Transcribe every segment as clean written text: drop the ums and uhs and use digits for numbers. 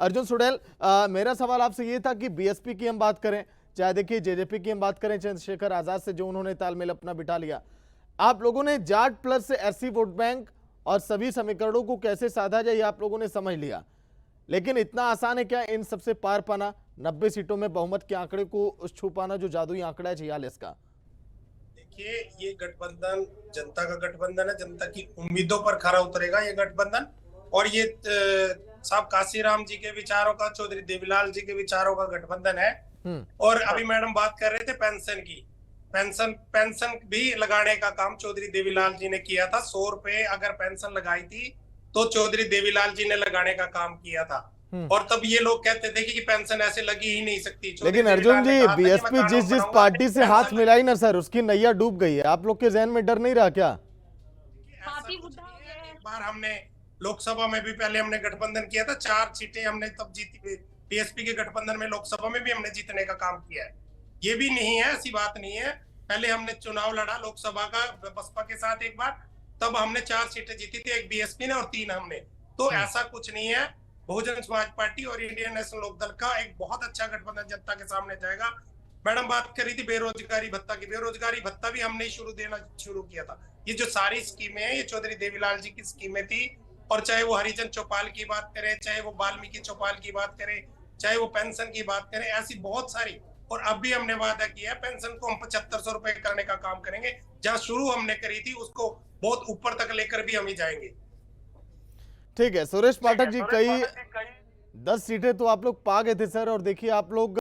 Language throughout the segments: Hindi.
अर्जुन सुड़ैल, मेरा सवाल आपसे ये था कि बीएसपी की हम बात करें, चाहे देखिए जेजेपी की हम बात करें, चंद्रशेखर आजाद से जो उन्होंने तालमेल अपना बिठा लिया, आप लोगों ने जाट प्लस से एससी वोट बैंक और सभी समीकरणों को कैसे साधा जाए आप लोगों ने समझ लिया, लेकिन इतना आसान है क्या इन सबसे पार पाना, 90 सीटों में बहुमत के आंकड़े को छू पाना जो जादुई आंकड़ा है 46 का? देखिए, ये गठबंधन जनता का गठबंधन है, जनता की उम्मीदों पर खरा उतरेगा ये गठबंधन। और ये साहब काशीराम जी के विचारों का, चौधरी देवीलाल जी के विचारों का गठबंधन है। और अभी मैडम बात कर रहे थे पेंशन की, पेंशन भी लगाने का काम चौधरी देवीलाल जी ने किया था। 100 रुपए अगर पेंशन लगाई थी तो चौधरी देवीलाल जी ने लगाने का काम किया था। और तब ये लोग कहते थे कि पेंशन ऐसे लगी ही नहीं सकती। लेकिन अर्जुन जी, बीएसपी जिस पार्टी से हाथ मिलाई ना सर, उसकी नैया डूब गई है। आप लोग के जहन में डर नहीं रहा क्या? एक बार हमने लोकसभा में भी पहले हमने गठबंधन किया था, 4 सीटें हमने तब जीती। बीएसपी के गठबंधन में लोकसभा में भी हमने जीतने का काम किया है। ये भी नहीं है, ऐसी बात नहीं है। पहले हमने चुनाव लड़ा लोकसभा का बसपा के साथ एक बार, तब हमने 4 सीटें जीती थी, एक बीएसपी ने और 3 हमने। तो ऐसा कुछ नहीं है। बहुजन समाज पार्टी और इंडियन नेशनल लोकदल का एक बहुत अच्छा गठबंधन जनता के सामने जाएगा। मैडम बात करी थी बेरोजगारी भत्ता की, बेरोजगारी भत्ता भी हमने देना शुरू किया था। ये जो सारी स्कीमें हैं, ये चौधरी देवीलाल जी की स्कीमें थी। और चाहे वो हरिजन चौपाल की बात करें, चाहे वो वाल्मीकि चौपाल की बात करें, चाहे वो पेंशन की बात करें, ऐसी बहुत सारी। और अब भी हमने वादा किया, पेंशन को हम 7500 रुपए करने का काम करेंगे। जहां शुरू हमने करी थी उसको बहुत ऊपर तक लेकर भी हम ही जाएंगे। ठीक है सुरेश पाठक जी, कई 10 सीटें तो आप लोग पा गए थे सर, और देखिए आप लोग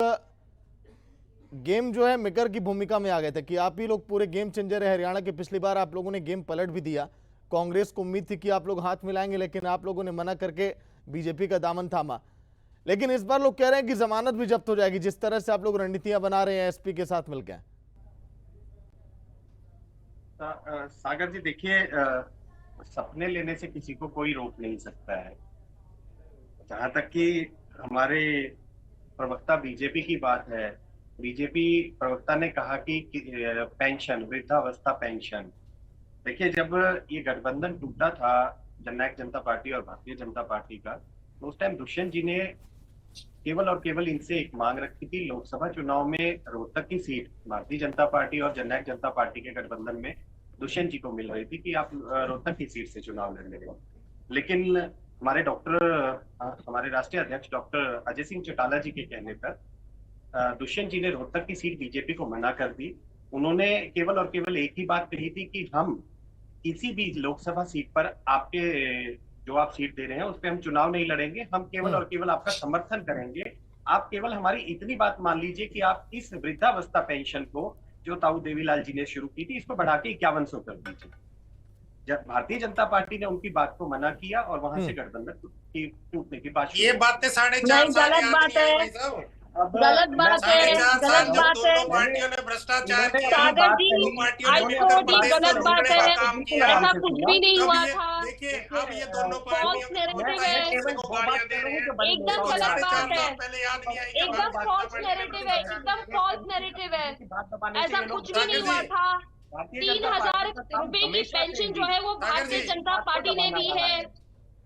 गेम जो है मेकर की भूमिका में आ गए थे कि आप ही लोग पूरे गेम चेंजर है हरियाणा के। पिछली बार आप लोगों ने गेम पलट भी दिया। कांग्रेस को उम्मीद थी कि आप लोग हाथ मिलाएंगे, लेकिन आप लोगों ने मना करके बीजेपी का दामन थामा। लेकिन इस बार लोग कह रहे हैं कि जमानत भी जब्त हो जाएगी, जिस तरह से आप लोग रणनीतियां बना रहे हैं एसपी के साथ मिलकर। सागर जी देखिए, सपने लेने से किसी को कोई रोक नहीं सकता है। जहां तक कि हमारे प्रवक्ता बीजेपी की बात है, बीजेपी प्रवक्ता ने कहा कि पेंशन, वृद्धावस्था पेंशन, देखिए जब ये गठबंधन टूटा था जननायक जनता पार्टी और भारतीय जनता पार्टी का, तो उस टाइम दुष्यंत जी ने केवल और केवल इनसे एक मांग रखी थी। लोकसभा चुनाव में रोहतक की सीट भारतीय जनता पार्टी और जननायक जनता पार्टी के गठबंधन में दुष्यंत जी को मिल रही थी कि आप रोहतक की सीट से चुनाव लड़ लेंगे। लेकिन हमारे राष्ट्रीय अध्यक्ष डॉक्टर अजय सिंह चौटाला जी के कहने पर दुष्यंत जी ने रोहतक की सीट बीजेपी को मना कर दी। उन्होंने केवल और केवल एक ही बात कही थी कि हम किसी भी लोकसभा सीट पर आपके जो आप सीट दे रहे हैं उस पर हम चुनाव नहीं लड़ेंगे, हम केवल और केवल आपका समर्थन करेंगे। आप केवल हमारी इतनी बात मान लीजिए कि आप इस वृद्धावस्था पेंशन को जो ताऊ देवीलाल जी ने शुरू की थी, इसको बढ़ा के 5100 कर दीजिए। जब भारतीय जनता पार्टी ने उनकी बात को मना किया और वहां से गठबंधन टूटने की बात, ये बातें 4.5 साल गलत बात है, गलत बात है, गलत बात है पार्टियों ने भ्रष्टाचार किया, सागर जी गलत बात है, ऐसा कुछ भी नहीं हुआ था। देखिए अब ये दोनों फॉल्स नैरेटिव है, एकदम गलत बात है, एकदम फॉल्स नैरेटिव है, एकदम फॉल्स नैरेटिव है। ऐसा कुछ भी नहीं हुआ था। 3000 रुपए की पेंशन जो है वो भारतीय जनता पार्टी ने दी है,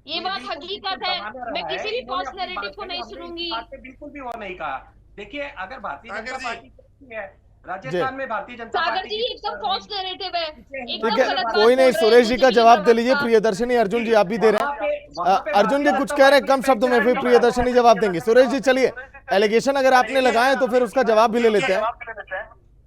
ये बात हकीकत है। मैं किसी भी फॉल्स नैरेटिव को नहीं सुनूंगी। बिल्कुल भी वो नहीं कहा। देखिए अगर भारतीय जनता पार्टी है राजस्थान में, भारतीय जनता सागर जी एकदम फॉल्स नैरेटिव है, ठीक है, कोई नहीं, सुरेश जी का जवाब दे लीजिए। प्रियदर्शनी, अर्जुन जी आप भी दे रहे हैं। अर्जुन जी कुछ कह रहे हैं कम शब्दों में, फिर प्रियदर्शनी जवाब देंगे। सुरेश जी चलिए, एलिगेशन अगर आपने लगाए तो फिर उसका जवाब भी ले लेते हैं।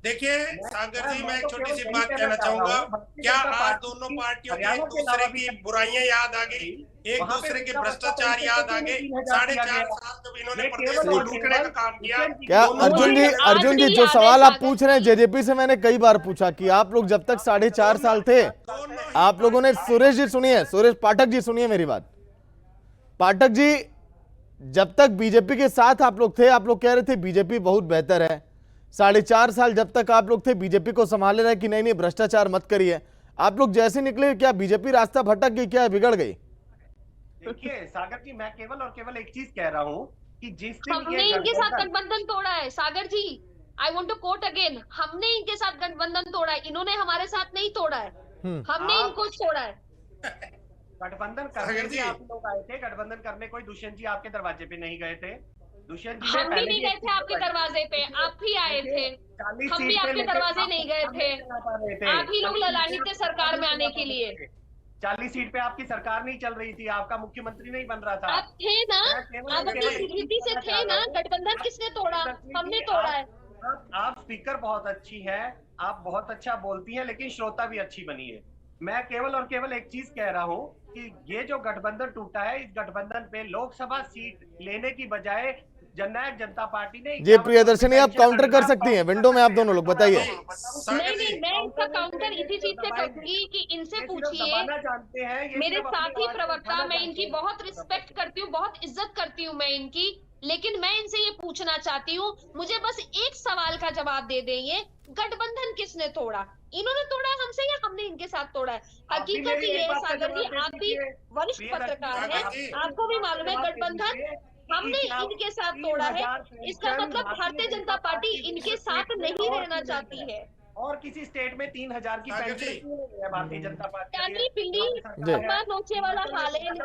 देखिए सागर जी, मैं एक छोटी सी बात कहना चाहूंगा। क्या आज दोनों पार्टियों की एक दूसरे की बुराइयां याद आ गई, एक दूसरे के भ्रष्टाचार याद आ गए? 4.5 साल जब इन्होंने प्रदेश को लूटने का काम किया। क्या अर्जुन जी जो सवाल आप पूछ रहे हैं जेजेपी से, मैंने कई बार पूछा कि आप लोग जब तक 4.5 साल थे, आप लोगों ने, सुरेश जी सुनिए, सुरेश पाठक जी सुनिए मेरी बात। पाठक जी, जब तक बीजेपी के साथ आप लोग थे, आप लोग कह रहे थे बीजेपी बहुत बेहतर है। 4.5 साल जब तक आप लोग थे, बीजेपी को संभाले रहे कि नहीं नहीं भ्रष्टाचार मत करिए। आप लोग जैसे निकले, क्या बीजेपी रास्ता भटक गई, क्या बिगड़ गई? देखिए सागर जी, मैं केवल और केवल एक चीज कह रहा हूँ कि जिस दिन हमने इनके साथ गठबंधन तोड़ा है। Sagar ji, I want to quote again, हमने इनके साथ गठबंधन तोड़ा है, इन्होंने हमारे साथ नहीं तोड़ा है, हमने इनको छोड़ा है। गठबंधन करने भी आप लोग आए थे, गठबंधन करने कोई दुष्यंत जी आपके दरवाजे पे नहीं गए थे। दुष्यंत जी हम भी नहीं गए थे आपके दरवाजे पे, आप ही आए थे। हम भी आपके दरवाजे नहीं गए थे, आप ही लोग ललानी थे सरकार में आने के लिए। 40 सीट पे आपकी सरकार नहीं चल रही थी, आपका मुख्यमंत्री नहीं बन रहा था। आप थे ना, आप अपनी स्थिति से थे ना। गठबंधन किसने तोड़ा? हमने तोड़ा है। आप स्पीकर बहुत अच्छी है, आप बहुत अच्छा बोलती हैं, लेकिन श्रोता भी अच्छी बनी है। मैं केवल और केवल एक चीज कह रहा हूँ कि ये जो गठबंधन टूटा है, इस गठबंधन पे लोकसभा सीट लेने की बजाय जननायक जनता पार्टी ने ये प्रियदर्शनी आप काउंटर कर सकती हैं, विंडो में आप दोनों लोग बताइए। नहीं, मैं इसका काउंटर इसी चीज से करूंगी कि इनसे पूछिए, मेरे साथी प्रवक्ता, मैं इनकी बहुत रिस्पेक्ट करती हूँ, बहुत इज्जत करती हूँ मैं इनकी, लेकिन मैं इनसे ये पूछना चाहती हूँ, मुझे बस एक सवाल का जवाब दे देंगे, गठबंधन किसने तोड़ा? इन्होंने तोड़ा है हमसे या हमने इनके साथ तोड़ा है? हकीकत ये है सागर जी, आप भी वरिष्ठ पत्रकार हैं, आपको भी मालूम है गठबंधन हमने इनके साथ तोड़ा है। इसका मतलब भारतीय जनता पार्टी इनके साथ नहीं रहना चाहती है। और किसी स्टेट में 3000 की पेंशन क्यों नहीं है भारतीय जनता पार्टी? काली पिल्ली नोचे वाला हाल है इनका।